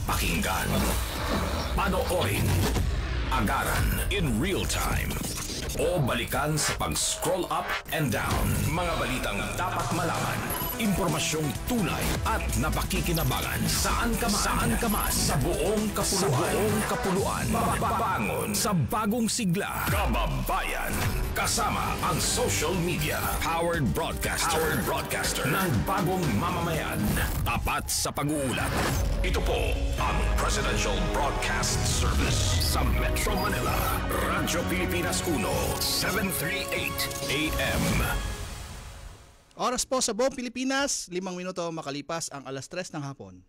Pakinggan, panoorin, agaran in real time, o balikan sa pag-scroll up and down. Mga balitang dapat malaman, impormasyong tunay at napakikinabangan. Saan ka man, sa buong kapuluan. Babangon sa bagong sigla. Kababayan, kasama ang social media. Powered broadcaster ng bagong mamamayan. Tapat sa pag-uulat. Ito po ang Presidential Broadcast Service sa Metro Manila. Radyo Pilipinas 1, 738 AM. Oras po sa buong Pilipinas, 5 minuto makalipas ang alas 3 ng hapon.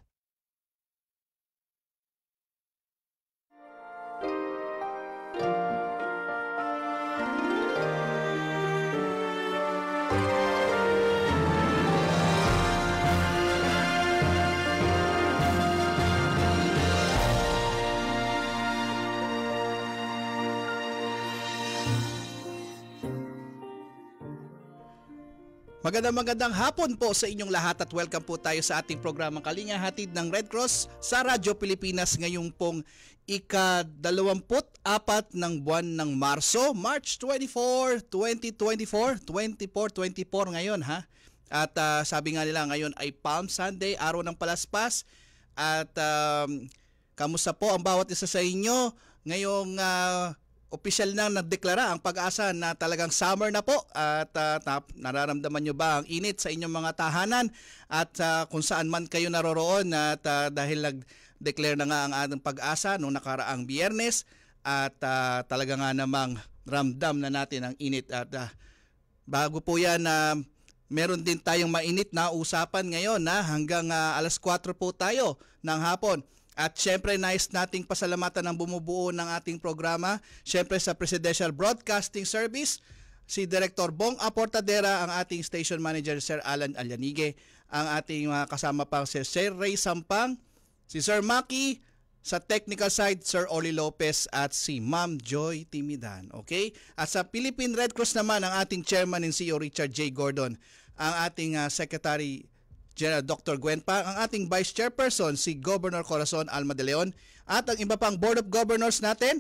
Magandang hapon po sa inyong lahat at welcome po tayo sa ating programang Kalinga hatid ng Red Cross sa Radyo Pilipinas ngayong pong ika-24 ng buwan ng Marso, March 24, 2024, 24 ngayon ha. At sabi nga nila ngayon ay Palm Sunday, araw ng palaspas. At kamusta po ang bawat isa sa inyo ngayong opisyal na nagdeklara ang Pag-asa na talagang summer na po at nararamdaman nyo ba ang init sa inyong mga tahanan at kung saan man kayo naroroon at dahil nag-declare na nga ang ating Pag-asa noong nakaraang Biyernes at talaga nga namang ramdam na natin ang init at bago po yan meron din tayong mainit na usapan ngayon hanggang alas 4 po tayo ng hapon. At syempre nais nating pasalamatan ang bumubuo ng ating programa. Syempre sa Presidential Broadcasting Service, si Director Bong Aportadera, ang ating Station Manager Sir Alan Alyanige, ang ating kasama pang si Sir Ray Sampang, si Sir Maki, sa technical side Sir Oli Lopez at si Ma'am Joy Timidan. Okay? At sa Philippine Red Cross naman ang ating Chairman and CEO Richard J. Gordon, ang ating Secretary General Dr. Gwen Pa, ang ating Vice Chairperson si Governor Corazon Alma de Leon at ang iba pang Board of Governors natin,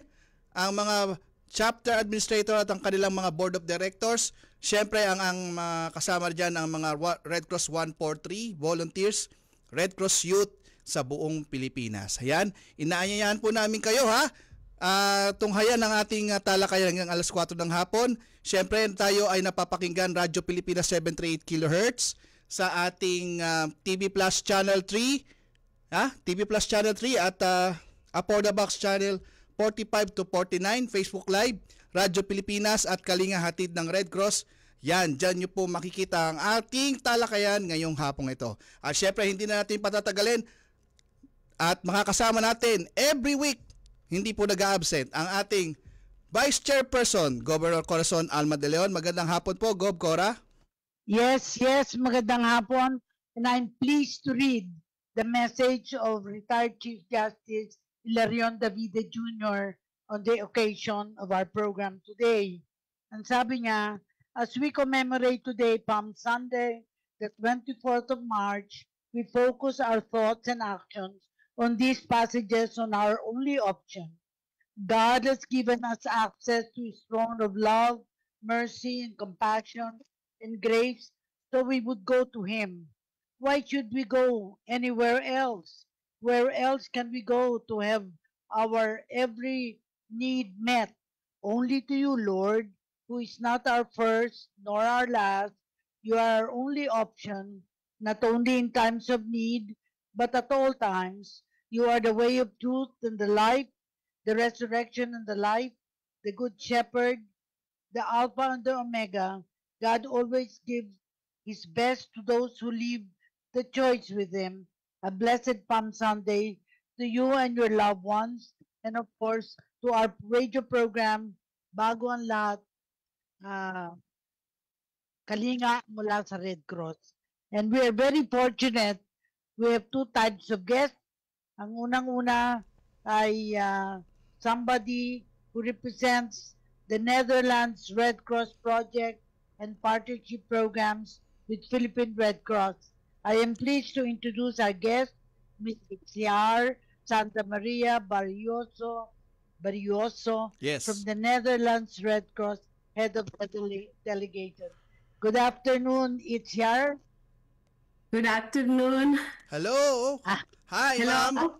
ang mga chapter administrator at ang kanilang mga Board of Directors. Siyempre ang kasama diyan ang mga Red Cross 143 volunteers, Red Cross Youth sa buong Pilipinas. Ayan, inaanyayahan po namin kayo tunghayan ang ating talakayan hanggang alas 4 ng hapon. Siyempre tayo ay napapakinggan Radyo Pilipinas 738 kHz sa ating TV Plus Channel 3, TV Plus Channel 3 at Apordabox Channel 45 to 49, Facebook Live, Radyo Pilipinas at Kalinga Hatid ng Red Cross. Yan, dyan nyo po makikita ang ating talakayan ngayong hapong ito. At syempre hindi na natin patatagalin at makakasama natin every week, hindi po nag-absent, ang ating Vice Chairperson, Governor Corazon Alma de Leon. Magandang hapon po, Gov. Cora. Yes, magandang hapon, and I'm pleased to read the message of retired Chief Justice Hilarion Davide Jr. on the occasion of our program today. And sabi niya, as we commemorate today, Palm Sunday, the 24th of March, we focus our thoughts and actions on these passages on our only option. God has given us access to His throne of love, mercy, and compassion, and grace, so we would go to Him. Why should we go anywhere else? Where else can we go to have our every need met? Only to you, Lord, who is not our first nor our last. You are our only option, not only in times of need, but at all times. You are the way of truth and the life, the resurrection and the life, the good shepherd, the Alpha and the Omega. God always gives His best to those who leave the choice with Him. A blessed Palm Sunday to you and your loved ones, and of course to our radio program, Bago ang Lahat, Kalinga mula sa Red Cross. And we are very fortunate. We have two types of guests. Ang unang-una ay somebody who represents the Netherlands Red Cross Project and partnership programs with Philippine Red Cross. I am pleased to introduce our guest, Ms. Ixiar Santa Maria Barrioso from Yes. the Netherlands Red Cross, head of the delegation. Good afternoon, Itziar. Good afternoon. Hello. Ah, Hi, ma'am. Hello.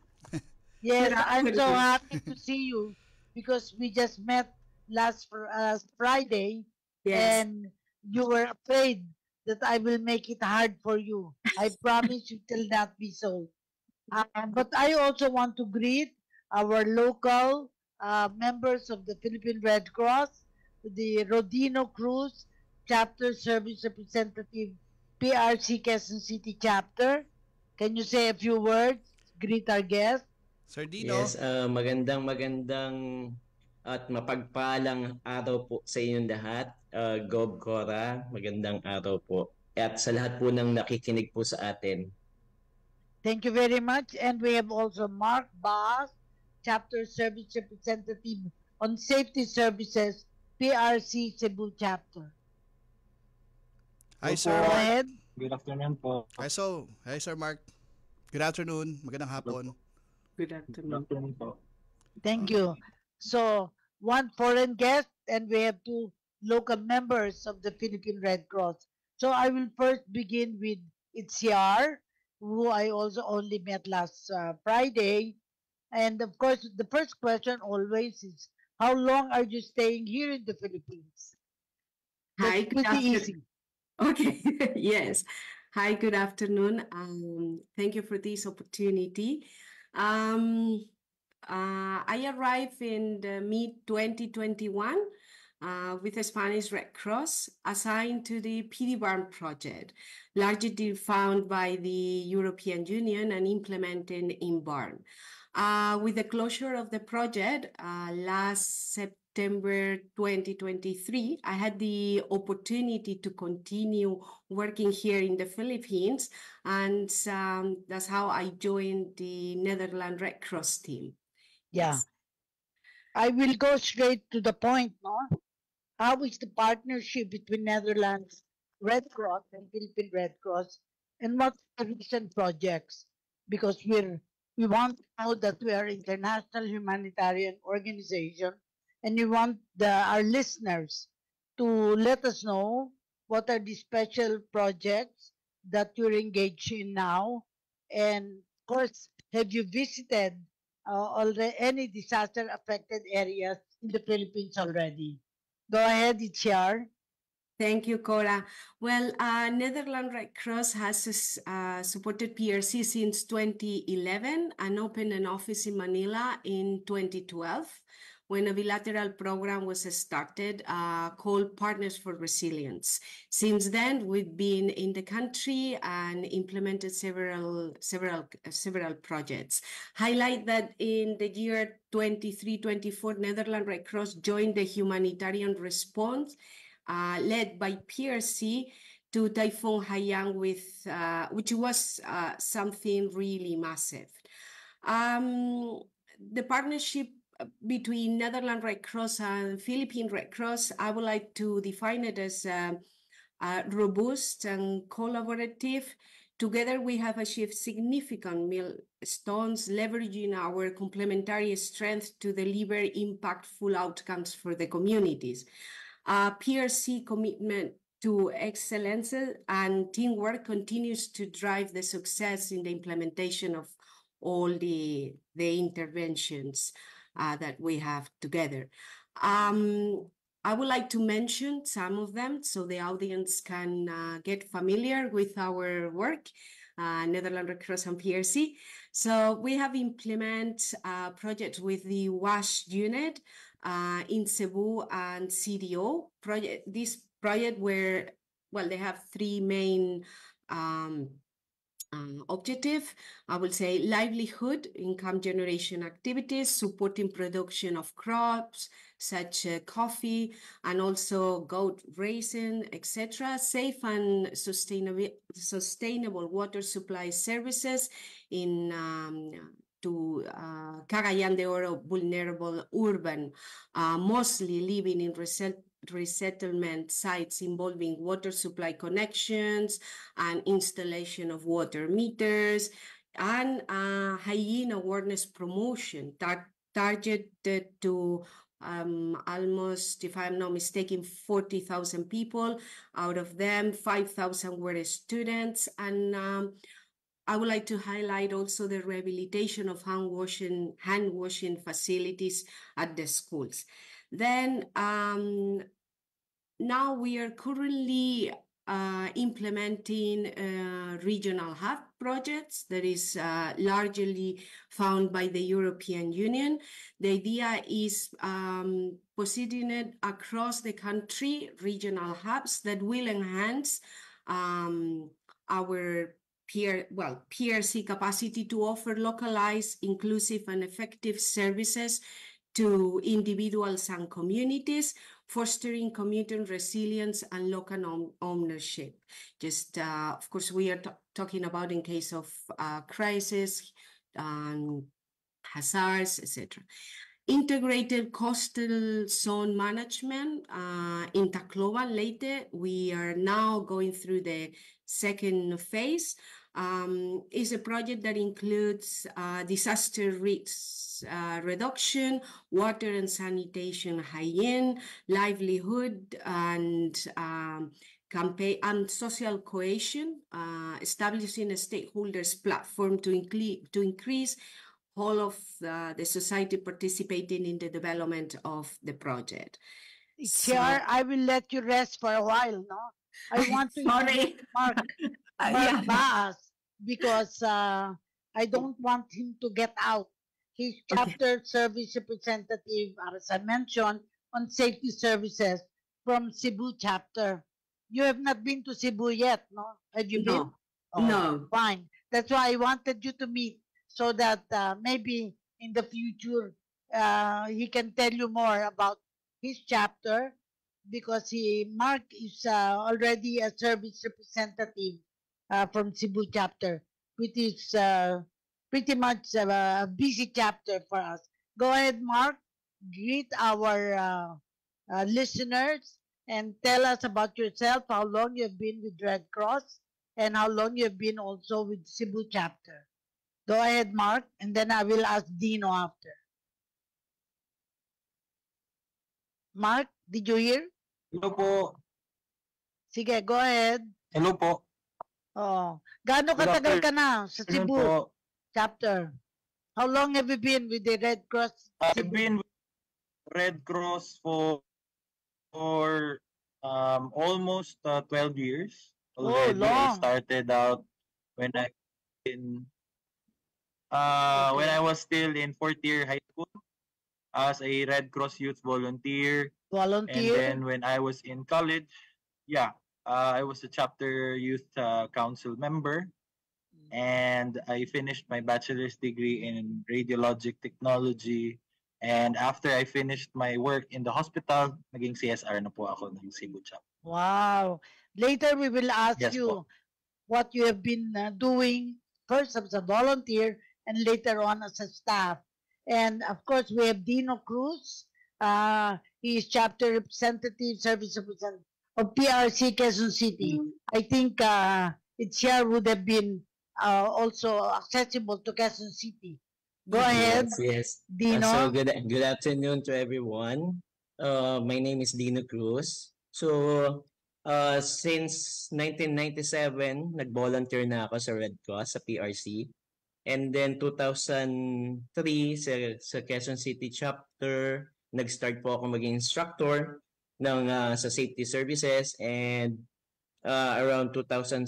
yes, Good I'm so afternoon. happy to see you because we just met last Friday Yes. and you were afraid that I will make it hard for you. I promise you will not be so. But I also want to greet our local members of the Philippine Red Cross, the Rodino Cruz Chapter Service Representative, PRC Quezon City Chapter. Can you say a few words? Greet our guests. Sir Dino. Yes, magandang at mapagpalang araw po sa inyong lahat. Gob Cora, magandang araw po. At sa lahat po ng nakikinig po sa atin. Thank you very much. And we have also Mark Baas, Chapter Service Representative on Safety Services, PRC Cebu Chapter. Hi, Opo. Sir Go Mark. ahead. Good afternoon po. Hi, Sir Mark. Good afternoon. Magandang hapon. Good Good afternoon. afternoon po. Thank you. So, one foreign guest, and we have two local members of the Philippine Red Cross. So, I will first begin with Itziar, who I also only met last Friday. And of course, the first question always is, how long are you staying here in the Philippines? Hi, That's good pretty afternoon. easy. Okay, yes. Hi, good afternoon. Thank you for this opportunity. I arrived in the mid-2021 with the Spanish Red Cross assigned to the PD Barn project, largely found by the European Union and implemented in Barn. With the closure of the project last September 2023, I had the opportunity to continue working here in the Philippines, and that's how I joined the Netherlands Red Cross team. Yeah. I will go straight to the point, no? How is the partnership between Netherlands Red Cross and Philippine Red Cross, and what are the recent projects? Because we want to know that we are international humanitarian organization, and we want our listeners to let us know what are the special projects that you're engaged in now, and of course, have you visited already any disaster affected areas in the Philippines already? Go ahead, Itziar. Thank you, Cora. Well, Netherlands Red Cross has supported PRC since 2011 and opened an office in Manila in 2012 when a bilateral program was started called Partners for Resilience. Since then, we've been in the country and implemented several projects. Highlight that in the year 23-24, Netherlands Red Cross joined the humanitarian response led by PRC to Typhoon Haiyan, which was something really massive. The partnership between Netherlands Red Cross and Philippine Red Cross, I would like to define it as robust and collaborative. Together, we have achieved significant milestones, leveraging our complementary strength to deliver impactful outcomes for the communities. PRC commitment to excellence and teamwork continues to drive the success in the implementation of all the interventions that we have together. I would like to mention some of them so the audience can get familiar with our work, Netherlands Red Cross and PRC. So we have implemented projects with the WASH unit in Cebu and CDO. This project where, well, they have three main objective, I would say livelihood, income generation activities, supporting production of crops such as coffee and also goat raising, etc. Safe and sustainable water supply services in to Cagayan de Oro vulnerable urban, mostly living in resettlement sites involving water supply connections and installation of water meters, and hygiene awareness promotion targeted to almost, if I'm not mistaken, 40,000 people. Out of them, 5,000 were students. And I would like to highlight also the rehabilitation of hand washing facilities at the schools. Then now we are currently implementing regional hub projects that is largely found by the European Union. The idea is positioning it across the country, regional hubs that will enhance our PRC capacity to offer localized, inclusive, and effective services to individuals and communities, fostering community resilience and local ownership. Just, of course, we are talking about in case of crisis, hazards, etc. Integrated coastal zone management in Tacloban Leyte. We are now going through the second phase. Is a project that includes disaster risks reduction, water and sanitation hygiene, livelihood, and campaign and social cohesion, establishing a stakeholders platform to increase all of the society participating in the development of the project. Chair, I will let you rest for a while, no? I want to introduce Mark Yeah. Baas because I don't want him to get out. He's chapter service representative, as I mentioned, on safety services from Cebu chapter. You have not been to Cebu yet, no? Have you been? No. No. Fine. That's why I wanted you to meet so that maybe in the future he can tell you more about his chapter, because Mark is already a service representative from Cebu chapter, which is pretty much a busy chapter for us. Go ahead, Mark. Greet our listeners and tell us about yourself, how long you've been with Red Cross, and how long you've been also with Cebu chapter. Go ahead, Mark, and then I will ask Dino after. Mark, did you hear? Hello po. Sige, go ahead. Hello po. Oh, gaano Good katagal ka na sa Afternoon Cebu po. chapter? How long have you been with the Red Cross I've Cebu? been with Red Cross for almost 12 years already. I long. started out when I was still in fourth year high school as a Red Cross youth volunteer. And Volunteer? then when I was in college, I was a chapter youth council member, and I finished my bachelor's degree in radiologic technology. And after I finished my work in the hospital, naging CSR na po ako ng Cebu chapter. Wow. Later we will ask Yes you po. what you have been doing, first as a volunteer and later on as a staff. And of course, we have Dino Cruz. He is chapter representative, service representative of PRC Quezon City. I think its share would have been also accessible to Quezon City. Go ahead, Yes. Dino. So good afternoon to everyone. My name is Dino Cruz. So since 1997, nag-volunteer na ako sa Red Cross sa PRC. And then 2003 sa Quezon City chapter, nag-start po ako maging instructor ng sa safety services, and around 2006-07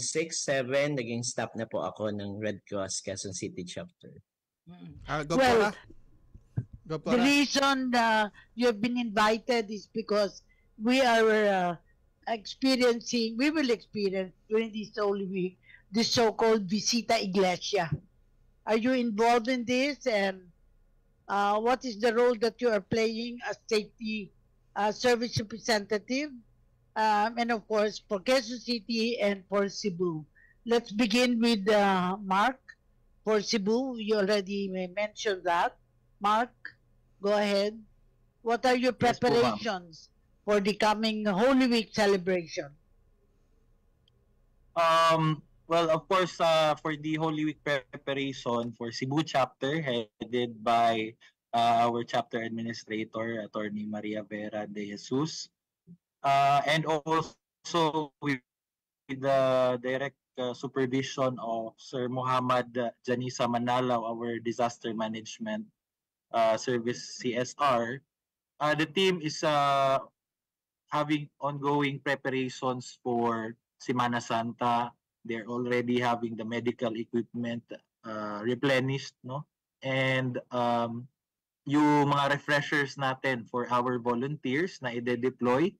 naging staff na po ako ng Red Cross Quezon City chapter. Well, Go the reason you have been invited is because we are we will experience during this Holy Week, the so-called Visita Iglesia. Are you involved in this? And what is the role that you are playing as safety service representative? And of course, for Quezon City and for Cebu. Let's begin with Mark. For Cebu, you already mentioned that. Mark, go ahead. What are your Yes po, ma'am. preparations for the coming Holy Week celebration? Well, of course, for the Holy Week preparation for Cebu chapter, headed by our chapter administrator, Attorney Maria Vera de Jesus, and also with the direct supervision of Sir Muhammad Janisa Manalaw, our disaster management service CSR. The team is having ongoing preparations for Semana Santa. They're already having the medical equipment replenished, no? And yung mga refreshers natin for our volunteers na ide-deploy,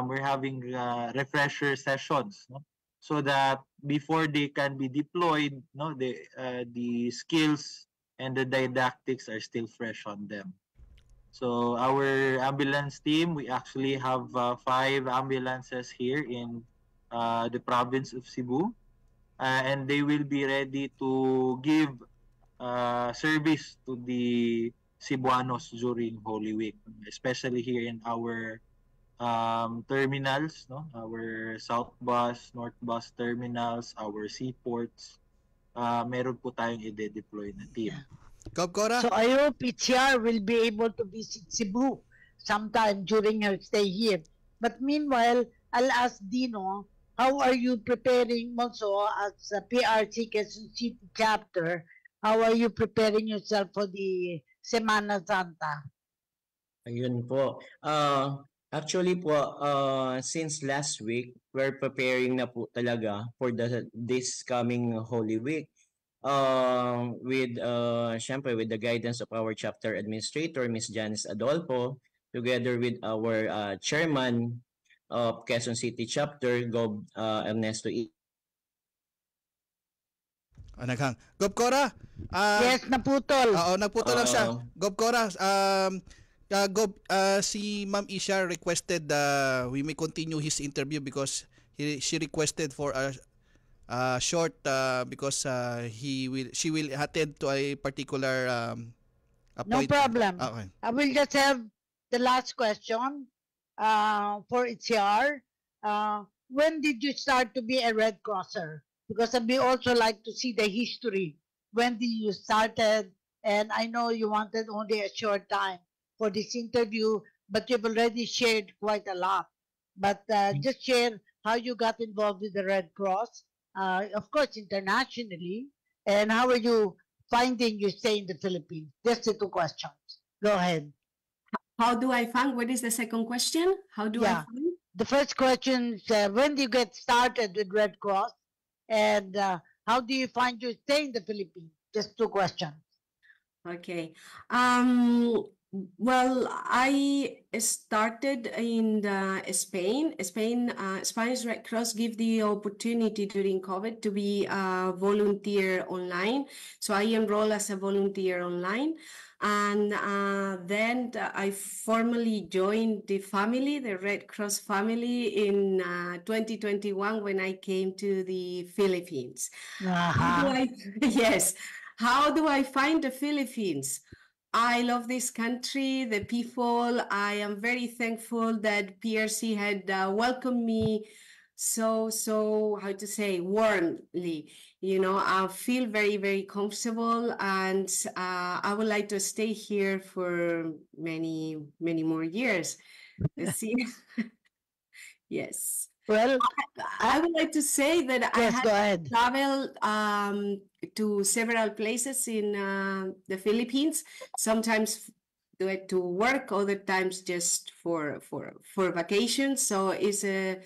we're having refresher sessions, no? So that before they can be deployed, no, the skills and the didactics are still fresh on them. So our ambulance team, we actually have 5 ambulances here in the province of Cebu, and they will be ready to give service to the Cebuanos during Holy Week, especially here in our terminals, no? Our South Bus, North Bus terminals, our seaports. Meron po tayong ide-deploy na team. Gov Cora? So I hope Itziar will be able to visit Cebu sometime during her stay here. But meanwhile, I'll ask Dino, how are you preparing also as a PRC Quezon City chapter? How are you preparing yourself for the Semana Santa? Ayun po. Actually po, since last week, we're preparing na po talaga for this coming Holy Week. With syempre with the guidance of our chapter administrator, Miss Janice Adolfo, together with our chairman of Quezon City chapter, Gov Ernesto Naghang. Gov Cora? Yes, naputol. Oo, nagputol lang siya. Oo. Gov Cora, si Ma'am Isha requested we may continue his interview because she requested for a short because she will attend to a particular No appointment. problem. Okay. I will just have the last question for Itziar. When did you start to be a Red Crosser? Because we also like to see the history. When did you started? And I know you wanted only a short time for this interview, but you've already shared quite a lot. But just share how you got involved with the Red Cross, of course, internationally, and how are you finding your stay in the Philippines? Just the 2 questions. Go ahead. How do I find? What is the second question? How do I Yeah. find? The first question is when do you get started with Red Cross, and how do you find your stay in the Philippines? Just 2 questions. Okay. Well, I started in Spain. Spanish Red Cross give the opportunity during COVID to be a volunteer online. So I enrolled as a volunteer online. And then I formally joined the family, the Red Cross family, in 2021 when I came to the Philippines. How do yes. How do I find the Philippines? I love this country, the people. I am very thankful that PRC had welcomed me so how to say, warmly. You know, I feel very, very comfortable, and I would like to stay here for many, many more years. Let's see. Yes. Well, I would like to say that I yes, had go ahead. traveled to several places in the Philippines, sometimes to work, other times just for vacations. So it's a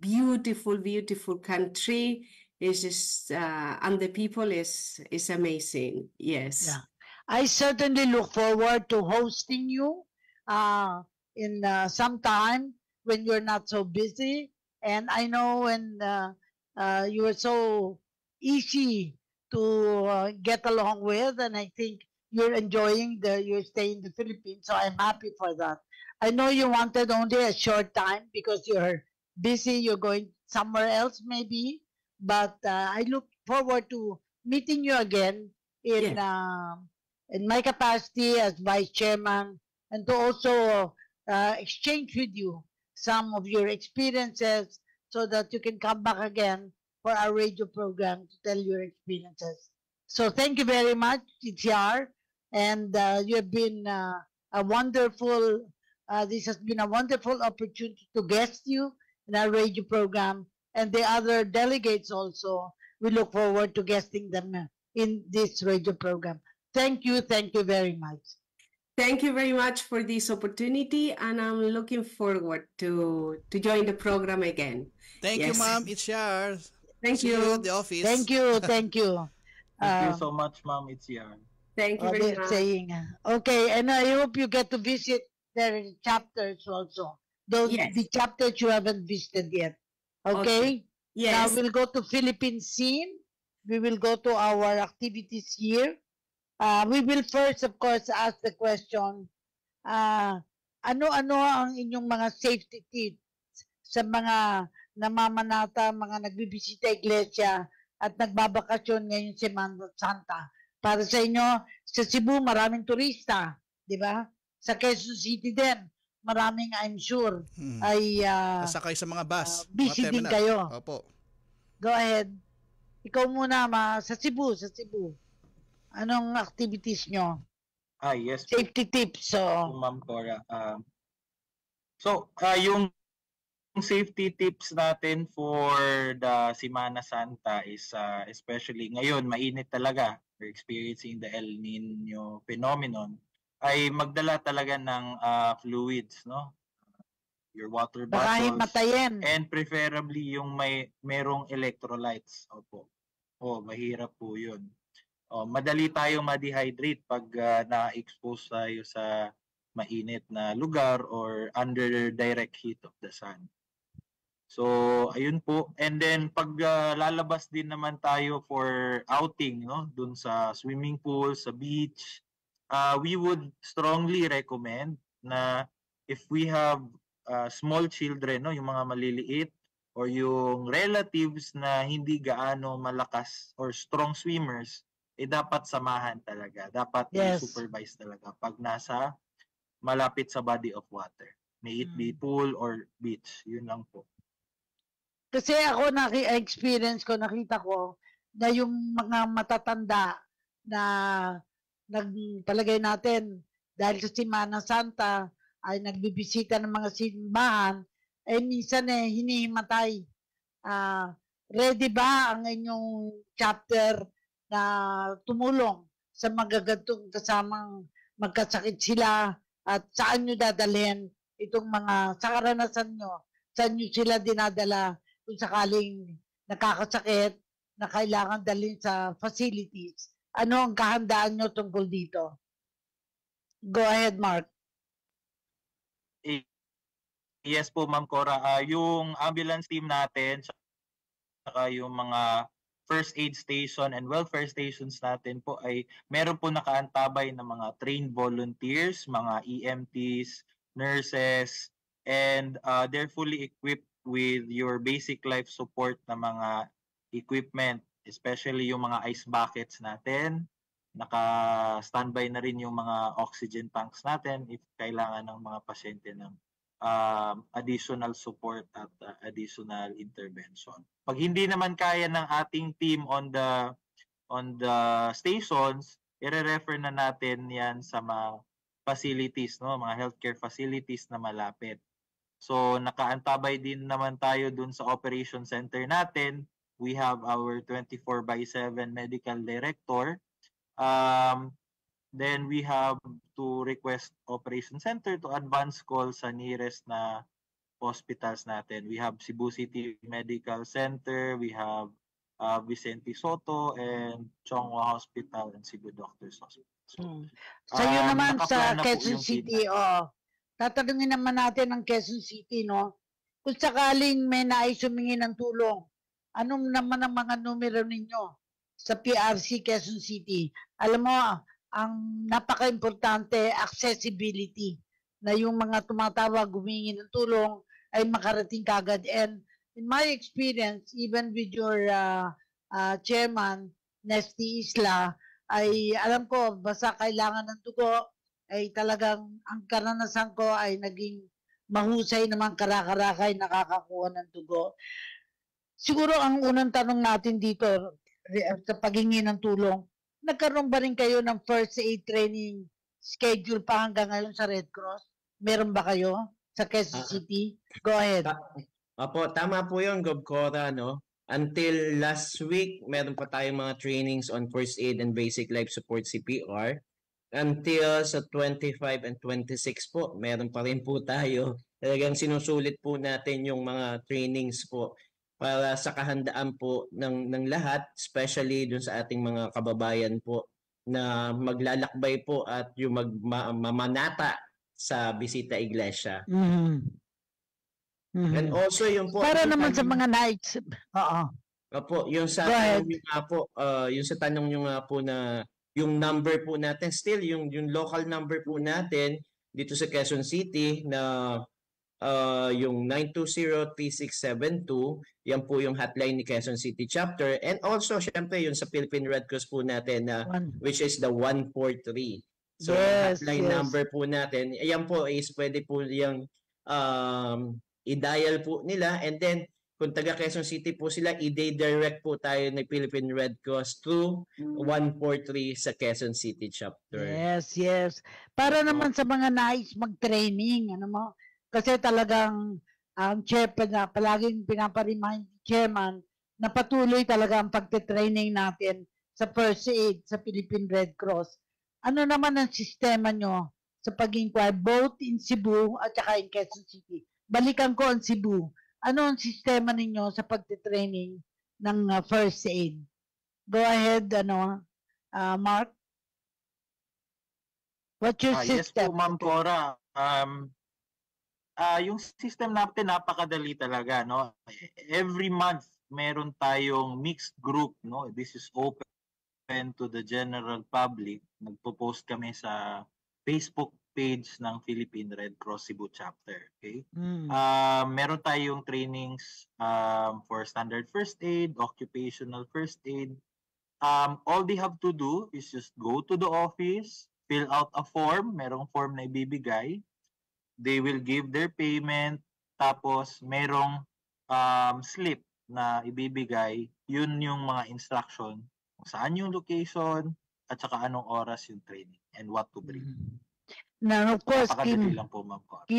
beautiful, beautiful country. It's just and the people is amazing. Yes. Yeah. I certainly look forward to hosting you in some time when you're not so busy. And I know when you are so easy to get along with, and I think you're enjoying your stay in the Philippines. So I'm happy for that. I know you wanted only a short time because you're busy. You're going somewhere else maybe, but I look forward to meeting you again in my capacity as vice chairman, and to also exchange with you some of your experiences so that you can come back again for our radio program to tell your experiences. So thank you very much, TTR, and you have been a wonderful. This has been a wonderful opportunity to guest you in our radio program, and the other delegates also. We look forward to guesting them in this radio program. Thank you very much. Thank you very much for this opportunity, and I'm looking forward to join the program again. Thank you, Yes. ma'am. It's yours. Thank See you. at the office. Thank you. Thank you so much, Ma'am. It's Yan. Thank you Oh, very they're much. saying, okay, and I hope you get to visit their chapters also. Those Yes. the chapters you haven't visited yet. Okay? Now Yes. we'll go to Philippine scene. We will go to our activities here. We will first, of course, ask the question, ano-ano ang inyong mga safety tips sa mga namamanata, mga nagbibisita iglesia at nagbabakasyon ngayon Semana Santa? Para sa inyo, sa Cebu, maraming turista, di ba? Sa Quezon City din, maraming, I'm sure, ay Sakay sa mga bus. busy mga din terminal. kayo. Opo. Go ahead. Ikaw muna, sa Cebu. Anong activities nyo? Yes po, Safety tips. So, Ma'am Cora. Yung safety tips natin for the Semana Santa is especially ngayon, mainit talaga. We're experiencing the El Nino phenomenon. Ay magdala talaga ng fluids, no? Your water baka bottles. himatayin. And preferably yung merong electrolytes. Opo. Mahirap po yun. Madali tayong ma-dehydrate pag na-expose tayo sa mainit na lugar or under direct heat of the sun. So, ayun po. And then, pag lalabas din naman tayo for outing, no? Dun sa swimming pool, sa beach, we would strongly recommend na if we have small children, no? Yung mga maliliit, or yung relatives na hindi gaano malakas or strong swimmers, dapat samahan talaga. Dapat i-supervise talaga pag nasa malapit sa body of water. May it be pool or beach. Yun lang po. Kasi ako experience ko, nakita ko na yung mga matatanda na nagpalagay natin dahil sa Semana Santa ay nagbibisita ng mga simbahan, minsan hinihimatay. Ready ba ang inyong chapter na tumulong sa magagantong kasamang magkasakit sila at saan nyo dadalhin itong mga, sa karanasan nyo, saan nyo sila dinadala kung sakaling nakakasakit na kailangan dalhin sa facilities? Ano ang kahandaan nyo tungkol dito? Go ahead, Mark. Yes po, Ma'am Cora. Yung ambulance team natin, saka yung mga first aid station and welfare stations natin po ay meron po nakaantabay ng mga trained volunteers, mga EMTs, nurses, and they're fully equipped with your basic life support na mga equipment, especially yung mga ice buckets natin. Naka-standby na rin yung mga oxygen tanks natin if kailangan ng mga pasyente ng additional support at additional intervention. Pag hindi naman kaya ng ating team on the stations, i-refer na natin yan sa mga facilities, no, mga healthcare facilities na malapit. So nakaantabay din naman tayo dun sa operation center natin. We have our 24/7 medical director. Then we have to request operation center to advance call sa nearest na hospitals natin. We have Cebu City Medical Center, we have Vicente Soto and Chonghua Hospital and Cebu Doctors Hospital. So, Sa'yo naman sa nakaplan na po Quezon yung City, team. tatanungin naman natin ang Quezon City, no? Kung sakaling may nais humingi ng tulong, anong naman ang mga numero ninyo sa PRC Quezon City? Alam mo, ang napaka-importante, accessibility, na yung mga tumatawag, humingi ng tulong, ay makarating kagad. And in my experience, even with your chairman, Nesty Isla, ay alam ko, basta kailangan ng dugo, ay talagang ang karanasan ko ay naging mahusay naman, karakarakay nakakakuha ng dugo. Siguro ang unang tanong natin dito sa paghingi ng tulong, nagkaroon ba rin kayo ng first aid training schedule pa hanggang ngayon sa Red Cross? Meron ba kayo sa Quezon City? Go ahead. Opo, tama po yun, Gob Cora, no? Until last week, meron pa tayong mga trainings on first aid and basic life support CPR. Until sa 25 and 26 po, meron pa rin po tayo. Talagang sinusulit po natin yung mga trainings po para sa kahandaan po ng lahat, especially dun sa ating mga kababayan po na maglalakbay po at yung mamanata sa Bisita Iglesia. And also yung po para naman sa mga nights. Opo, yung sa tanong nyo nga po, yung sa tanong nyo nga po na yung number po natin, still yung local number po natin dito sa Quezon City na yung 920-3672, yan po yung hotline ni Quezon City Chapter. And also, syempre, yung sa Philippine Red Cross po natin na which is the 143. So, hotline number po natin, yan po is pwede po yung i-dial po nila, and then kung taga Quezon City po sila, i-direct po tayo ng Philippine Red Cross through 143 sa Quezon City Chapter. Yes. Para naman sa mga nais mag-training, ano mo? Kasi talagang ang chairman na palaging pinaparimahin ni chairman na patuloy talaga ang pagte-training natin sa first aid sa Philippine Red Cross. Ano naman ang sistema nyo sa pag-inquire both in Cebu at saka in Quezon City? Balikan ko ang Cebu. Ano ang sistema ninyo sa pagte-training ng first aid? Go ahead, Mark. What's your system? Yes po, Ma'am Cora. Yung system natin napakadali talaga, no? Every month meron tayong mixed group, no? This is open to the general public. Nagpo-post kami sa Facebook page ng Philippine Red Cross Cebu Chapter, okay? Meron tayong trainings for standard first aid, occupational first aid. All they have to do is just go to the office, fill out a form, merong form na ibibigay. They will give their payment, tapos merong slip na ibibigay. Yun yung mga instruction kung saan yung location at saka anong oras yung training and what to bring. Now, of course, Napakadali lang po, Ma'am Cora.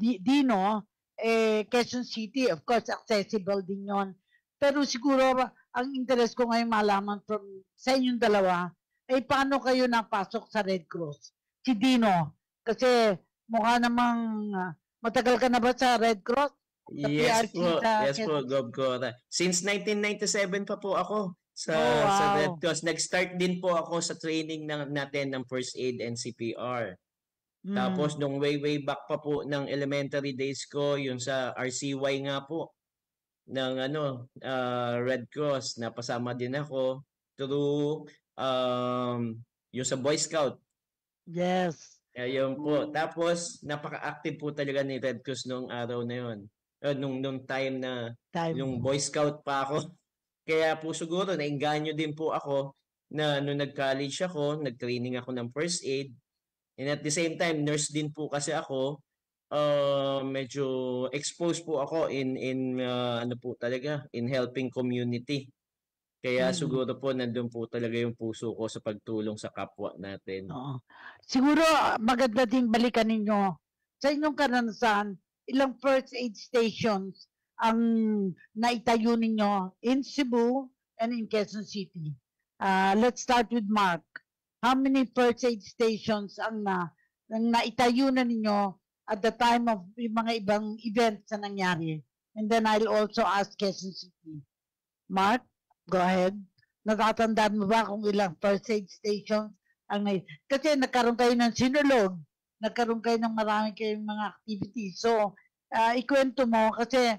Dino, Quezon City, of course, accessible din yon. Pero siguro, ang interest ko ngayon malaman from sa inyong dalawa, ay paano kayo napasok sa Red Cross? Si Dino, kasi mukha namang matagal ka na ba sa Red Cross? Sa Yes PRC, po, sa yes po, Gob Cora. Since 1997 pa po ako sa Red Cross. Nag-start din po ako sa training natin ng first aid and CPR. Tapos nung way back pa po ng elementary days ko, yung sa RCY nga po ng Red Cross, napasama din ako through yung sa Boy Scout. Yes. Ayun po. Tapos napaka-active po talaga ni Red Cross nung araw na yun. Nung time na yung Boy Scout pa ako. Kaya po siguro nainganyo din po ako na nung nag-college ako, nag-training ako ng first aid. And at the same time, nurse din po kasi ako. Medyo exposed po ako in helping community. Kaya siguro po nandun po talaga yung puso ko sa pagtulong sa kapwa natin. Siguro maganda ding balikan ninyo sa inyong karanasan, ilang first aid stations ang naitayo ninyo in Cebu and in Quezon City. Let's start with Mark. How many first aid stations ang naitayo na ninyo at the time of yung mga ibang events na nangyari? And then I'll also ask Quezon City. Mark, go ahead. Natatandaan mo ba kung ilang first aid stations ang kasi nagkaroon kayo ng sinulog, nagkaroon kayo ng marami kayong mga activities. So, ikwento mo kasi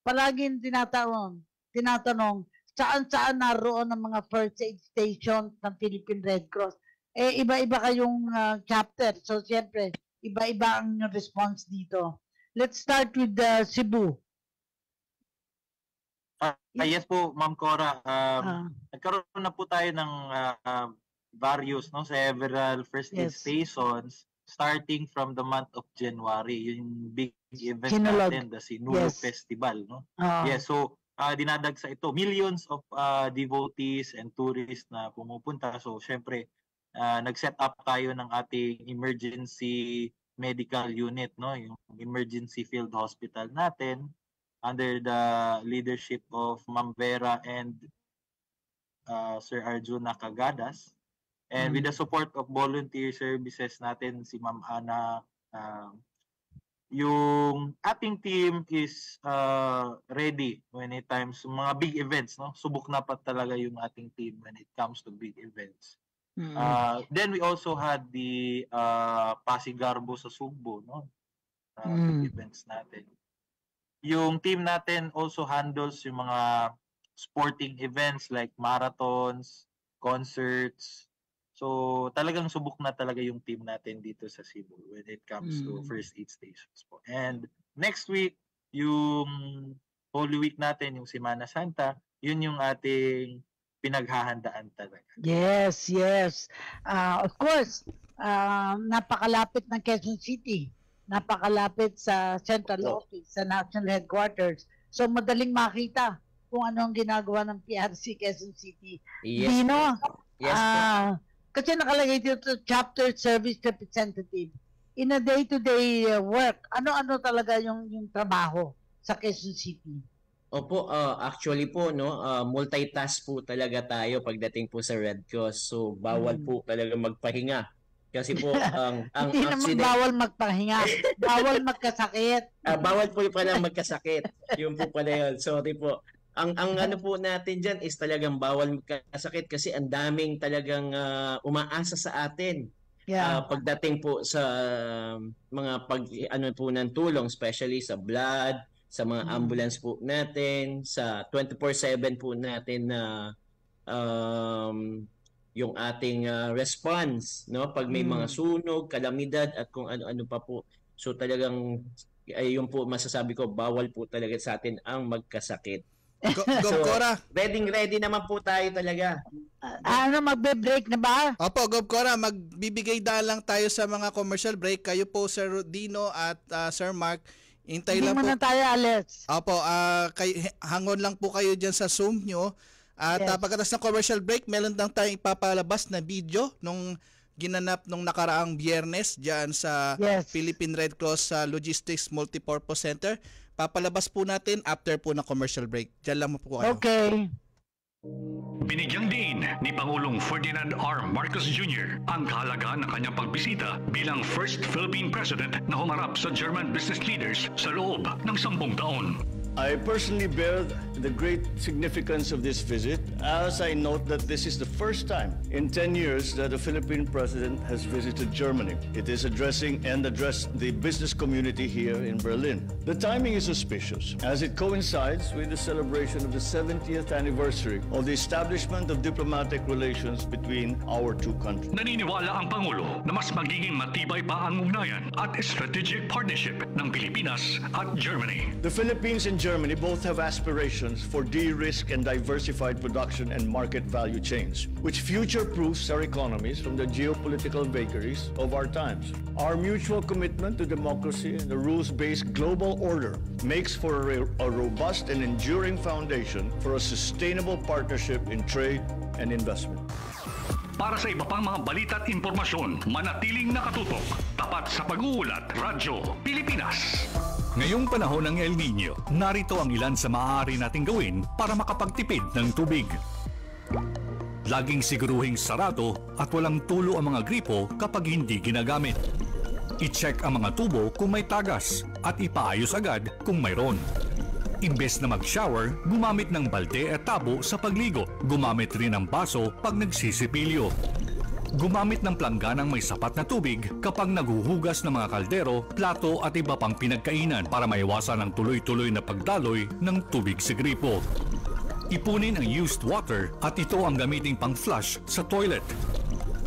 palaging tinatanong saan naroon ang mga first aid stations ng Philippine Red Cross. Iba-iba kayong chapter. So, siyempre, iba-iba ang response dito. Let's start with Cebu. Yes po, Ma'am Cora. Nagkaroon na po tayo ng various, several first aid stations starting from the month of January. Yung big event natin, the Sinulog Festival. Yes, so dinadagsa ito. Millions of devotees and tourists na pumupunta. So, syempre, nag-set up tayo ng ating emergency medical unit, no? Yung emergency field hospital natin under the leadership of Ma'am Vera and Sir Arjuna Cagadas. And with the support of volunteer services natin, si Ma'am Ana, yung ating team is ready when it comes to mga big events, no? Subok na pa talaga yung ating team when it comes to big events. Then we also had the Pasigarbo sa Sugbo, no? Big events natin. Yung team natin also handles yung mga sporting events like marathons, concerts. So talagang subok na talaga yung team natin dito sa Cebu when it comes to first aid stations po. And next week, yung Holy Week natin, yung Semana Santa, yun yung ating pinaghahandaan talaga. Yes. Of course, napakalapit ng Quezon City. Napakalapit sa central office, sa national headquarters. So madaling makita kung ano ang ginagawa ng PRC Quezon City. Yes. Dino, Yes, kasi nakalagay dito chapter service representative. In a day-to-day work, ano-ano talaga yung trabaho sa Quezon City? Opo, actually po, no, multitask po talaga tayo pagdating po sa Red Cross. So, bawal po talaga magpahinga. Kasi po, ang Hindi naman accident... bawal magpahinga, bawal magkasakit. Bawal po pala magkasakit. Yun po pala yun. Sorry po. Ang ano po natin dyan is talagang bawal magkasakit kasi ang daming talagang umaasa sa atin. Yeah. Pagdating po sa mga ano po ng tulong, especially sa blood, sa mga ambulance po natin, sa 24/7 po natin na yung ating response, no? Pag may mga sunog, kalamidad at kung ano-ano pa po. So talagang yun po masasabi ko, bawal po talaga sa atin ang magkasakit. Gov-Cora. Ready naman po tayo talaga. Magbe-break na ba? Opo, Gov-Cora, magbibigay daan lang tayo sa mga commercial break. Kayo po, Sir Dino at Sir Mark, hintay Hindi lang po. muna tayo, Alex. Opo, hangon lang po kayo dyan sa Zoom nyo. At pagkatapos ng commercial break, meron lang tayong ipapalabas na video nung ginanap nung nakaraang Biyernes dyan sa Philippine Red Cross Logistics Multipurpose Center. Papalabas po natin after po ng commercial break. Diyan lang po kayo. Okay. Binigyang diin ni Pangulong Ferdinand R. Marcos Jr. ang kahalagaan ng kanyang pagbisita bilang first Philippine President na humarap sa German business leaders sa loob ng 10 taon. I personally bear the great significance of this visit as I note that this is the first time in 10 years that a Philippine president has visited Germany. It is addressed the business community here in Berlin. The timing is auspicious as it coincides with the celebration of the 70th anniversary of the establishment of diplomatic relations between our two countries. Naniniwala ang Pangulo na mas magiging matibay pa ang ugnayan at strategic partnership ng Pilipinas at Germany. The Philippines and Germany both have aspirations for de-risk and diversified production and market value chains, which future-proofs our economies from the geopolitical vagaries of our times. Our mutual commitment to democracy and the rules-based global order makes for a robust and enduring foundation for a sustainable partnership in trade and investment. Para sa iba pang mga balita at impormasyon, manatiling nakatutok, tapat sa pag-uulat, Radyo Pilipinas. Ngayong panahon ng El Niño, narito ang ilan sa maaari nating gawin para makapagtipid ng tubig. Laging siguruhing sarado at walang tulo ang mga gripo kapag hindi ginagamit. I-check ang mga tubo kung may tagas at ipaayos agad kung mayroon. Imbes na mag-shower, gumamit ng balde at tabo sa pagligo. Gumamit rin ng baso pag nagsisipilyo. Gumamit ng plangganang may sapat na tubig kapag naghuhugas ng mga kaldero, plato at iba pang pinagkainan para maiwasan ang tuloy-tuloy na pagdaloy ng tubig sa gripo. Ipunin ang used water at ito ang gamiting pang-flush sa toilet.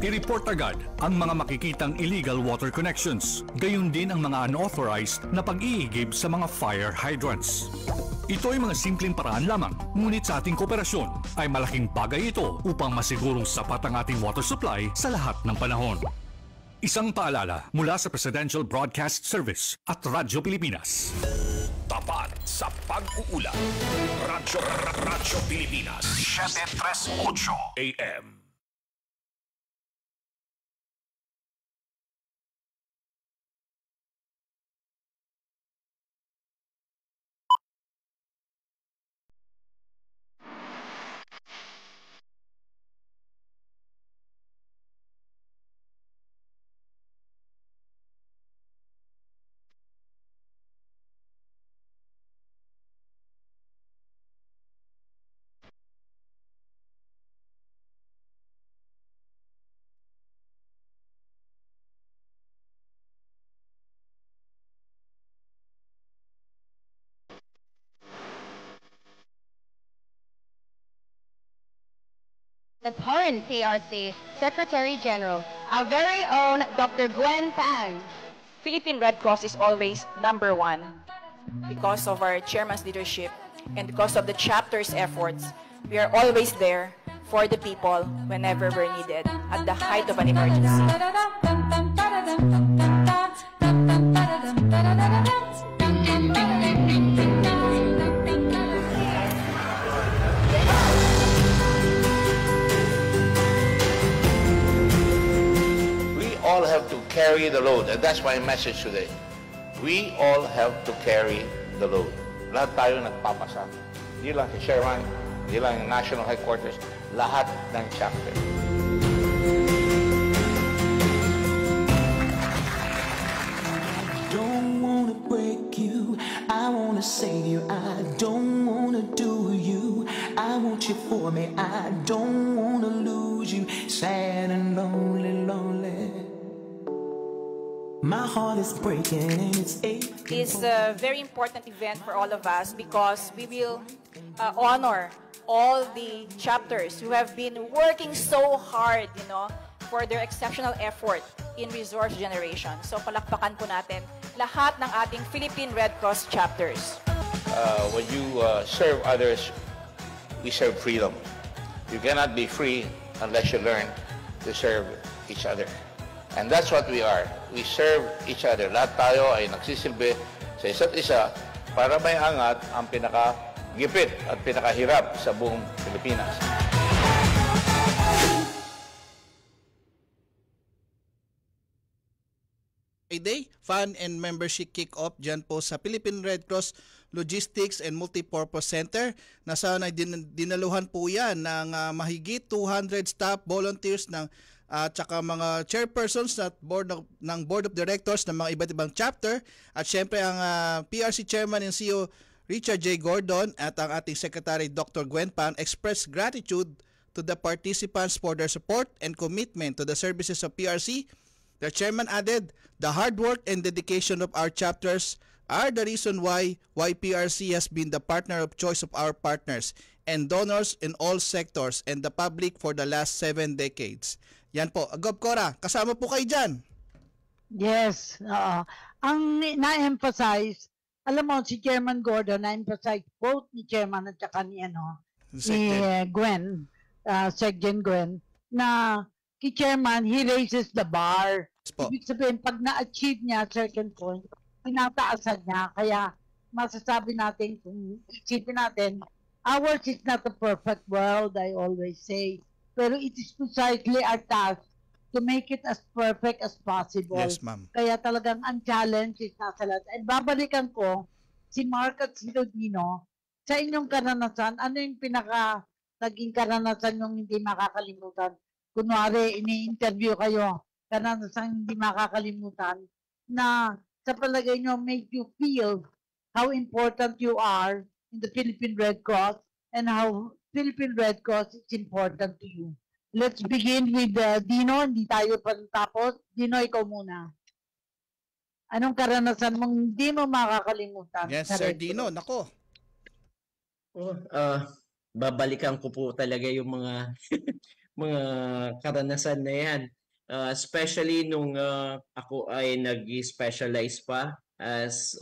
I-report agad ang mga makikitang illegal water connections, gayon din ang mga unauthorized na pag-iigib sa mga fire hydrants. Ito ay mga simpleng paraan lamang, ngunit sa ating kooperasyon ay malaking bagay ito upang masigurong sapat ang ating water supply sa lahat ng panahon. Isang paalala mula sa Presidential Broadcast Service at Radyo Pilipinas. Tapat, sa pag-uulat. Radyo Pilipinas, 738 AM. The current PRC Secretary General, our very own Dr. Gwen Pan. Philippine Red Cross is always number one because of our chairman's leadership and because of the chapter's efforts. We are always there for the people whenever we're needed at the height of an emergency. All have to carry the load, and that's my message today. We all have to carry the load. Lahat tayo nagpapasa. Hindi lang si Chairman, hindi lang yung National Headquarters, lahat ng chapter. I don't want to break you, I want to save you. I don't want to do you, I want you for me. I don't want to lose you, sad and lonely, lonely. My heart is breaking and it's aching. It's a very important event for all of us because we will honor all the chapters who have been working so hard, for their exceptional effort in resource generation. So palakpakan po natin lahat ng ating Philippine Red Cross chapters. When you serve others, we serve freedom. You cannot be free unless you learn to serve each other. And that's what we are. We serve each other. Lahat tayo ay nagsisilbi sa isa't isa para may angat ang pinakagipit at pinakahirap sa buong Pilipinas. Day, Fan and Membership Kick-Off dyan po sa Philippine Red Cross Logistics and Multipurpose Center na sana dinaluhan po yan ng mahigit 200 staff, volunteers ng tsaka mga chairpersons at ng board of directors ng mga iba't ibang chapter at syempre ang PRC Chairman and CEO Richard J. Gordon at ang ating Secretary Dr. Gwen Pan express gratitude to the participants for their support and commitment to the services of PRC. The chairman added, the hard work and dedication of our chapters are the reason why PRC has been the partner of choice of our partners and donors in all sectors and the public for the last 7 decades. Yan po. Gob Cora, kasama po kayo dyan. Yes. Ang na-emphasize, alam mo, si Chairman Gordon na-emphasize both ni Chairman at saka ni Gwen, Secgen Gwen, na si Chairman, he raises the bar. Ibig sabihin, pag na-achieve niya certain point, pinataasan niya. Kaya masasabi natin, kung isipin natin, ours is not a perfect world, I always say. Pero it is precisely our task to make it as perfect as possible. Yes, ma'am. Kaya talagang ang challenge is nasa lahat. At babalikan ko, si Mark at si Rodino, sa inyong karanasan, ano yung naging karanasan yung hindi makakalimutan? Kunwari, ini-interview kayo, karanasan hindi makakalimutan, na sa palagay nyo, make you feel how important you are in the Philippine Red Cross and how Philippine Red Cross is important to you. Let's begin with Dino, hindi tayo pa tapos. Dino, ikaw muna. Anong karanasan mong hindi mo makakalimutan? Yes, Sir Dino, nako. Babalikan ko po talaga yung mga mga karanasan na yan. Especially nung ako ay nag-specialize pa as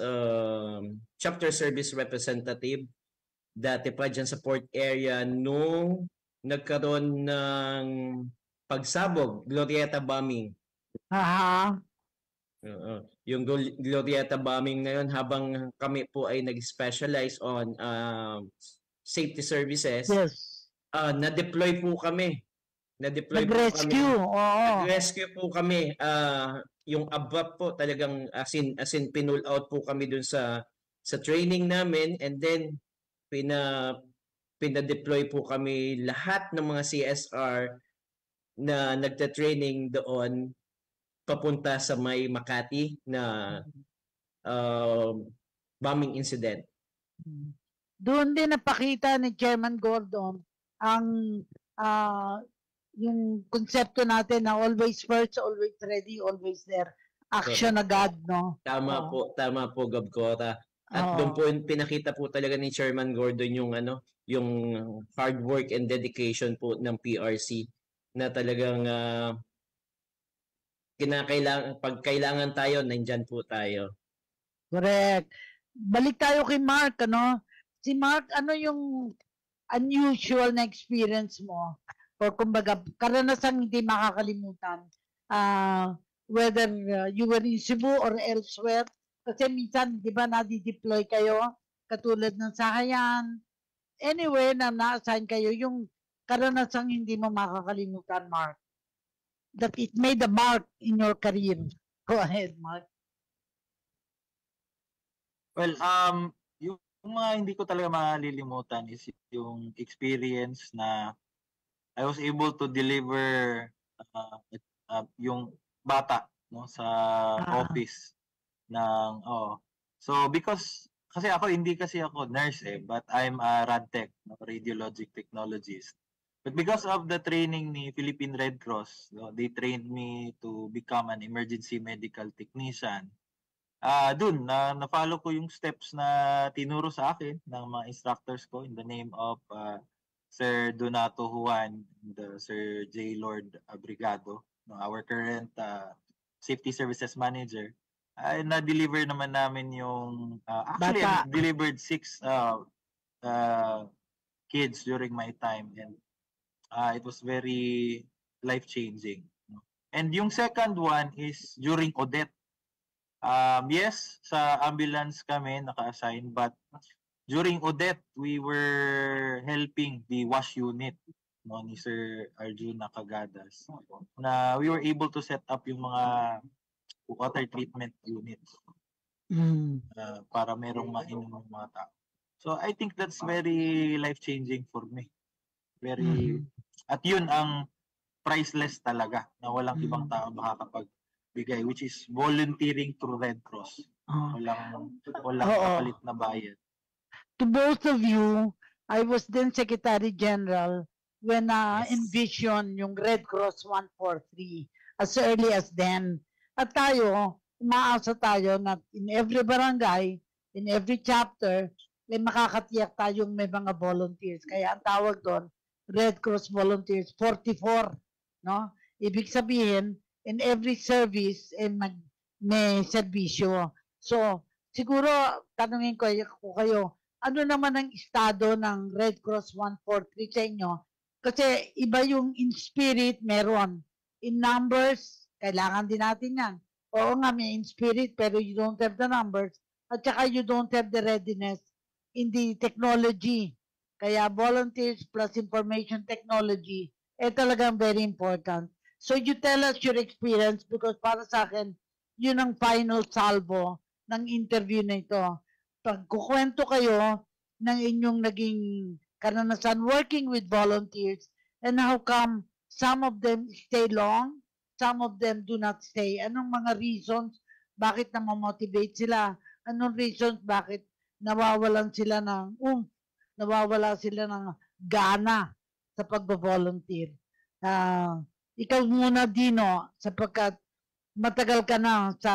chapter service representative. Dati pa dyan sa port area nung nagkaroon ng pagsabog, Glorieta bombing. Yung Glorieta bombing na yun, habang kami po ay nag-specialize on safety services, Yes. na-deploy po kami. Nag-rescue. Oo. Nag-rescue po kami. Yung abrupt po talagang as in pinull out po kami dun sa training namin, and then pina-deploy po kami lahat ng mga CSR na nagta-training doon papunta sa may Makati na bombing incident. Doon din napakita ni Chairman Gordon ang yung konsepto natin na always first, always ready, always there. Action agad, no? Tama po, Gov Cora. At doon po pinakita po talaga ni Chairman Gordon yung hard work and dedication po ng PRC na talagang pag kailangan tayo, nandyan po tayo. Correct. Balik tayo kay Mark, ano? Si Mark, ano yung unusual na experience mo? Or kumbaga, karanasang hindi makakalimutan? Whether you were in Cebu or elsewhere? Kasi minsan, di ba, nadi-deploy kayo? Katulad ng Sahayan. Anywhere na na-assign kayo, yung karanasang hindi mo makakalimutan, Mark. That it made a mark in your career. Go ahead, Mark. Well, yung mga hindi ko talaga malilimutan is yung experience na I was able to deliver yung bata, no, sa office ng so because kasi hindi ako nurse but I'm a RadTech, no, radiologic technologist. But because of the training ni Philippine Red Cross, no, they trained me to become an emergency medical technician. Dun na-follow ko yung steps na tinuro sa akin ng mga instructors ko in the name of Sir Donato Juan and Sir J. Lord Abrigado, no, our current safety services manager. Na-deliver naman namin yung actually I delivered 6 kids during my time, and it was very life-changing. And yung second one is during Odette. Yes, sa ambulance kami naka-assign, but during Odette, we were helping the WASH unit, no, ni Sir Arjuna Cagadas, na we were able to set up yung mga water treatment units para merong mainom ng mga tao. So I think that's very life-changing for me. Very at yun ang priceless talaga na walang ibang tao makakapagbigay, which is volunteering through Red Cross. Walang kapalit na bayad. To both of you, I was then Secretary General when envision yung Red Cross 143 as early as then. At tayo, umaasa tayo na in every barangay, in every chapter, may makakatiyak tayong may mga volunteers. Kaya ang tawag doon, Red Cross Volunteers 44, no? Ibig sabihin, in every service may serbisyo. So, siguro tanungin ko kayo, ano naman ang estado ng Red Cross 143 sa inyo? Kasi iba yung in spirit meron. In numbers, kailangan din natin yan. Oo nga, may in spirit, pero you don't have the numbers. At saka you don't have the readiness in the technology. Kaya volunteers plus information technology, talagang very important. So you tell us your experience because para sa akin, yun ang final salvo ng interview na ito. Pagkukwento kayo ng inyong naging karanasan working with volunteers and how come some of them stay long, some of them do not stay. Anong mga reasons bakit na-motivate sila? Anong reasons bakit nawawalan sila ng nawawala sila ng gana sa pagbo-volunteer? Ikaw muna, Dino, sapagkat matagal ka na sa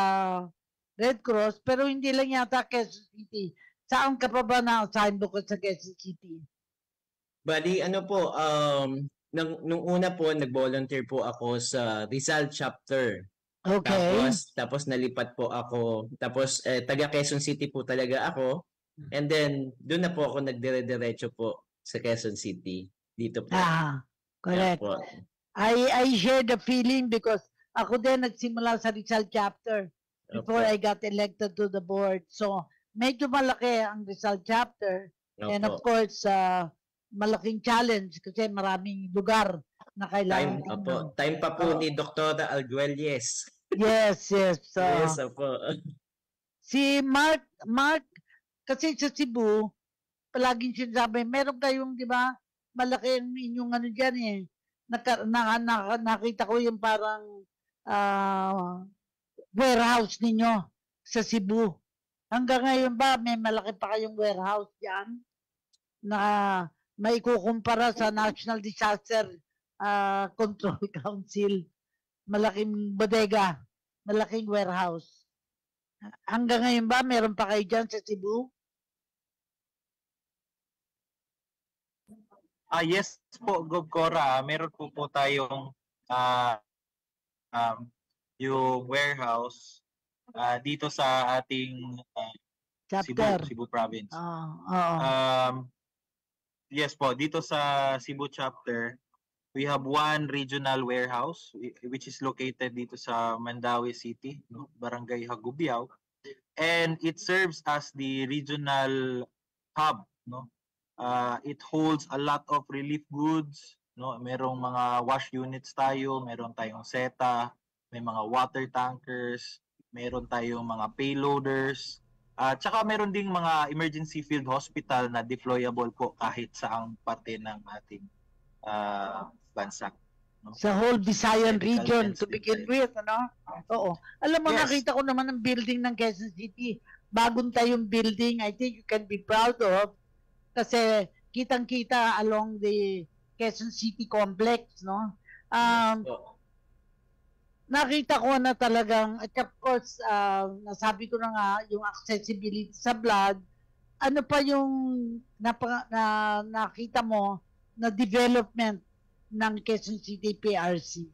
Red Cross, pero hindi lang yata Quezon City. Saan ka pa ba na-assign bukod sa Quezon City? Bali, nung una po, nag-volunteer po ako sa Rizal chapter. Okay. Tapos nalipat po ako. Tapos taga Quezon City po talaga ako. And then, doon na po ako nagdire-diretso po sa Quezon City. Dito po. Correct. I share the feeling because ako din nagsimula sa Rizal chapter. before I got elected to the board. So, medyo malaki ang Rizal chapter. And of course, malaking challenge kasi maraming lugar na kailangan tingnan. Time pa po ni Dr. Alguelles. Yes. Yes, opo. Si Mark, kasi sa Cebu, palaging sinasabi, meron kayong, di ba, malaki ang inyong ano dyan eh. Nakita ko yung parang warehouse ninyo sa Cebu. Hanggang ngayon ba, may malaki pa kayong warehouse dyan na maikukumpara sa National Disaster Control Council? Malaking bodega, malaking warehouse. Hanggang ngayon ba, meron pa kayo dyan sa Cebu? Yes po, Gov Cora. Meron po tayong yung warehouse dito sa ating Cebu province. Yes po, dito sa Cebu chapter, we have one regional warehouse which is located dito sa Mandaue City, Barangay Hagubiao, and it serves as the regional hub, no? It holds a lot of relief goods, no? Merong mga wash units tayo, meron tayong SETA, may mga water tankers, meron tayong mga payloaders, at saka meron ding mga emergency field hospital na deployable po kahit saang parte ng ating bansa. No? Sa whole Visayan region to begin with, ano? Oo. Alam mo, nakita ko naman ang building ng Quezon City. Bagong tayong building, I think you can be proud of. Kasi kitang-kita along the Quezon City complex, no? Nakita ko na talagang, at of course, nasabi ko na nga, yung accessibility sa blood, ano pa yung nakita mo na development ng Quezon City PRC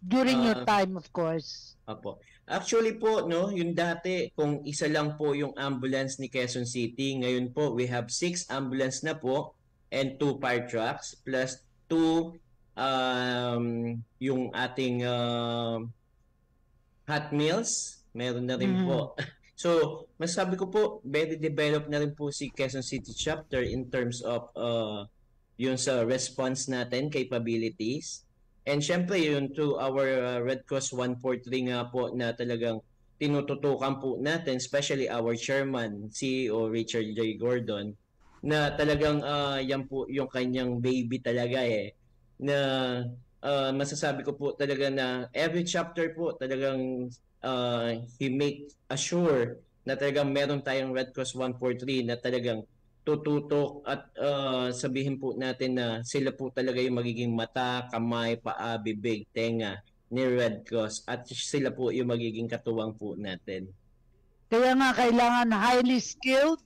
during your time, of course? Apo. Actually po, no, yung dati, kung isa lang po yung ambulance ni Quezon City, ngayon po, we have 6 ambulance na po and 2 fire trucks plus 2 yung ating hot meals, meron na rin po. So, masasabi ko po, very developed na rin po si Quezon City chapter in terms of yung sa response natin, capabilities. And syempre, yun to our Red Cross 143 nga po na talagang tinututukan po natin, especially our chairman, CEO Richard J. Gordon, na talagang yan po yung kanyang baby talaga eh. Na masasabi ko po talaga na every chapter po talagang he make assure na talagang meron tayong Red Cross 143 na talagang tututok at sabihin po natin na sila po talaga yung magiging mata, kamay, paa, bibig, tenga ni Red Cross at sila po yung magiging katuwang po natin. Kaya nga kailangan highly skilled,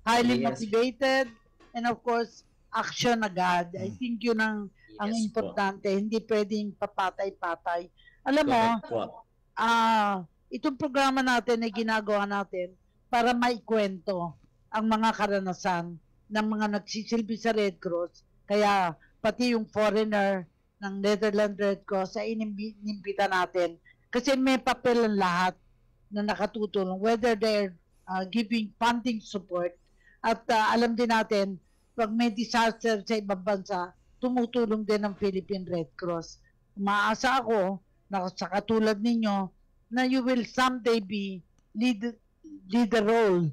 highly motivated, and of course, action agad. I think yun ang importante. Hindi pwedeng papatay-patay. Alam mo, itong programa natin ay ginagawa natin para maikwento ang mga karanasan ng mga nagsisilbi sa Red Cross. Kaya pati yung foreigner ng Netherlands Red Cross ay inimbita natin. Kasi may papel ang lahat na nakatutulong, whether they're giving funding support. At alam din natin, pag may disaster sa ibang bansa, tumutulong din ang Philippine Red Cross. Umaasa ako na sa katulad ninyo na you will someday be lead the role.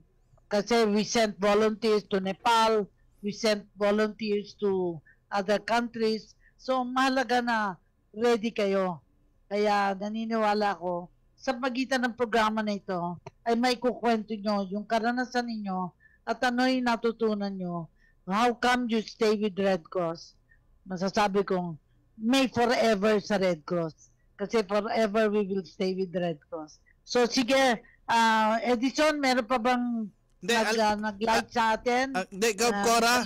Kasi we sent volunteers to Nepal, we sent volunteers to other countries. So mahalaga na ready kayo. Kaya naniniwala ko, sa pagitan ng programa na ito, ay may kukwento nyo yung karanasan ninyo at ano yung natutunan nyo. How come you stay with Red Cross? Masasabi kong, may forever sa Red Cross. Kasi forever we will stay with Red Cross. So sige, Edison, meron pa bang nag-light sa atin? Gov Cora.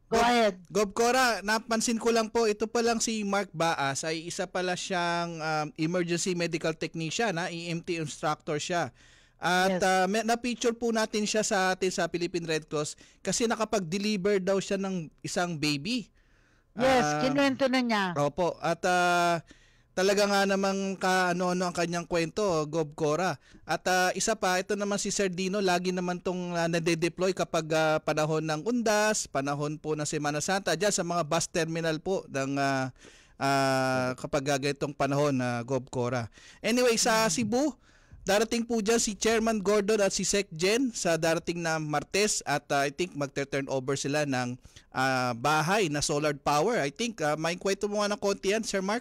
Go ahead. Gov Cora, napansin ko lang po, ito pa lang si Mark Baas ay isa pala siyang emergency medical technician, EMT instructor siya. At na-picture po natin siya sa atin sa Philippine Red Cross kasi nakapag-deliver daw siya ng isang baby. Yes, kinuwento na niya. Opo. At talaga nga namang ano ang kanyang kwento, Gob Cora. At isa pa, ito naman si Sir Dino, lagi naman tong nade-deploy kapag panahon ng undas, panahon po ng Semana Santa, dyan sa mga bus terminal po ng kapag ganitong panahon, Gob Cora. Anyway, sa Cebu, darating po dyan si Chairman Gordon at si Sec Jen sa darating na Martes at I think magte-turn over sila ng bahay na solar power. I think may kwento mo nga ng konti yan, Sir Mark?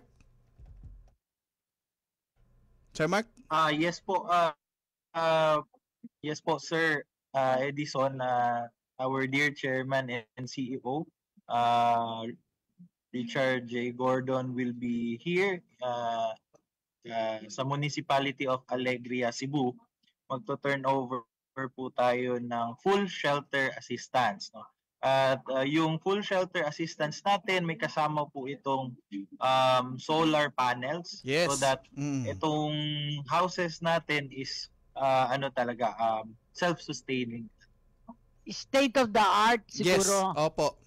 Sir Mark? Yes po. Yes po, Sir Edison, our dear Chairman and CEO, Richard J. Gordon will be here sa Municipality of Alegria, Cebu. Magto-turn over po tayo ng full shelter assistance. No? At yung full shelter assistance natin, may kasama po itong solar panels. Yes. So that itong houses natin is self-sustaining. State of the art Yes, siguro. opo.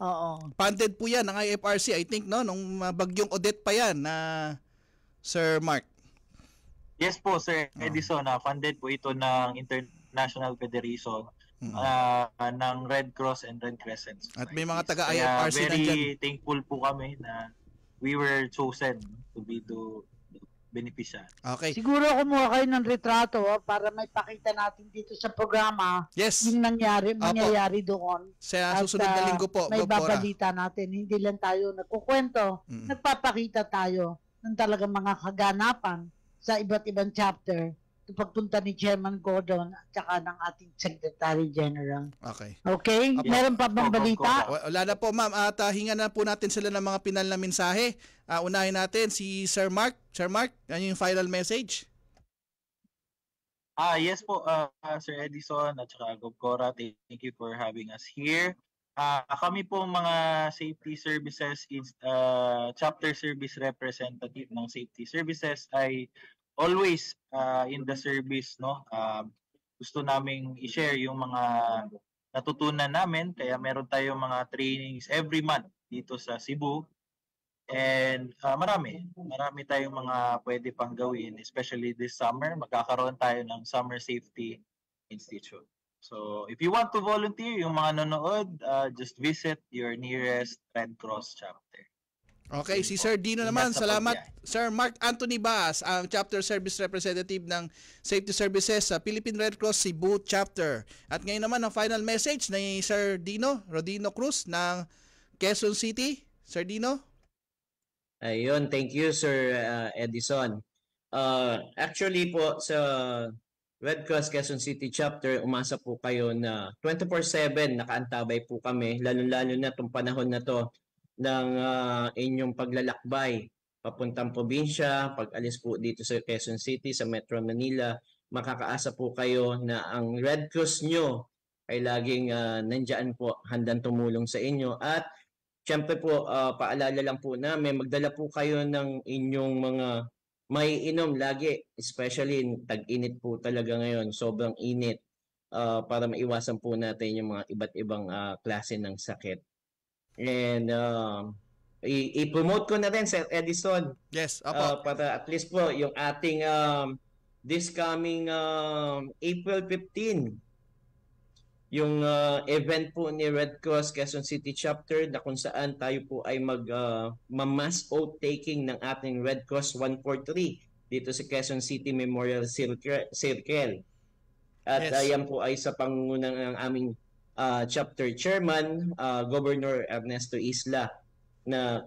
Oo. Funded po yan ng IFRC, I think, no? Nung bagyong Odette pa yan na Sir Mark. Yes po, Sir Edison. Funded po ito ng International Federation ng Red Cross and Red Crescent. At may mga taga-IFRC na dyan. Very thankful po kami na we were chosen to be the beneficiary. Okay. Siguro kumuha kayo ng retrato para may pakita natin dito sa programa. Yes. Yung mangyayari doon. Sa susunod na linggo po, may Gob Cora. babalita natin. Hindi lang tayo nagkukwento. Nagpapakita tayo ng talagang mga kaganapan sa iba't ibang chapter pagpunta ni Chairman Gordon at saka ng ating Secretary General. Okay. Okay? Apo. Meron pa bang balita? Wala na po, ma'am. At hinga na po natin sila ng mga pinal na mensahe. Unahin natin si Sir Mark. Sir Mark, ano yung final message? Yes po, Sir Edison at saka Gob Cora, thank you for having us here. Kami po mga safety services, chapter service representative ng safety services ay always in the service, no? Gusto naming i-share yung mga natutunan namin, kaya meron tayong mga trainings every month dito sa Cebu. And marami tayong mga pwede pang gawin, especially this summer. Magkakaroon tayo ng Summer Safety Institute. So if you want to volunteer, yung mga nanonood, just visit your nearest Red Cross chapter. Okay, si Sir Dino naman, salamat. Sir Mark Anthony Baas, ang Chapter Service Representative ng Safety Services sa Philippine Red Cross Cebu Chapter. At ngayon naman ang final message ni Sir Rodino Cruz ng Quezon City. Sir Dino? Ayun, thank you Sir Edison. Actually po sa Red Cross Quezon City Chapter, umasa po kayo na 24/7 nakaantabay po kami, lalo-lalo na itong panahon na to ng inyong paglalakbay papuntang probinsya, pag-alis po dito sa Quezon City, sa Metro Manila, makakaasa po kayo na ang Red Cross nyo ay laging nandyan po, handang tumulong sa inyo. At syempre po, paalala lang po namin, magdala po kayo ng inyong mga may inom lagi, especially tag-init po talaga ngayon, sobrang init, para maiwasan po natin yung mga iba't ibang klase ng sakit. And i-promote ko na rin, Sir Edison. Yes, opo. Para at least po yung ating this coming April 15, yung event po ni Red Cross Quezon City Chapter na kung saan tayo po ay mass oath taking ng ating Red Cross 143 dito sa Quezon City Memorial Circle. At yan po ay sa pangungunan ng aming chapter chairman, Governor Ernesto Isla, na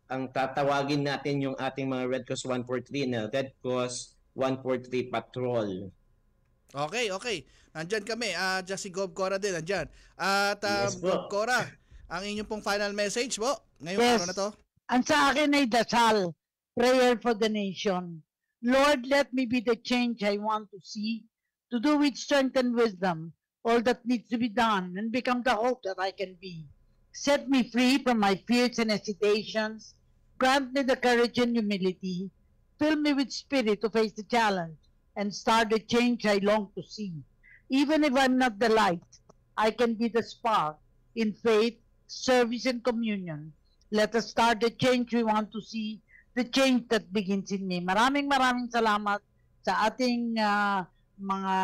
ang tatawagin natin yung ating mga Red Cross 143 na Red Cross 143 Patrol. Okay. Nandyan kami. Dyan si Gob Cora din, nandyan. At Yes, Gob Cora, ang inyong pong final message po, ngayong araw na to. Ang sa akin ay dasal, prayer for the nation. Lord, let me be the change I want to see, to do with strength and wisdom all that needs to be done and become the hope that I can be. Set me free from my fears and hesitations. Grant me the courage and humility. Fill me with spirit to face the challenge and start the change I long to see. Even if I'm not the light, I can be the spark in faith, service, and communion. Let us start the change we want to see the change that begins in me. Maraming salamat sa ating mga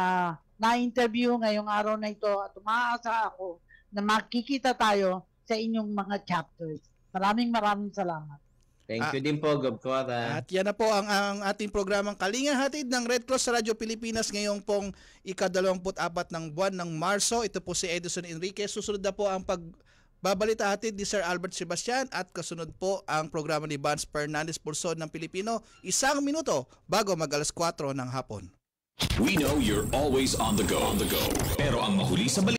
na-interview ngayong araw na ito at umaasa ako na makikita tayo sa inyong mga chapters. Maraming salamat. Thank you din po, Gov Cora. At yan na po ang ating programang Kalinga Hatid ng Red Cross sa Radyo Pilipinas ngayong pong ika-24 ng buwan ng Marso. Ito po si Edison Enriquez. Susunod na po ang pagbabalita hatid ni Sir Albert Sebastian at kasunod po ang programa ni Vance Fernandez Pulsod ng Pilipino 1 minuto bago mag-alas 4 ng hapon. We know you're always on the go. Pero ang mahuli sa balita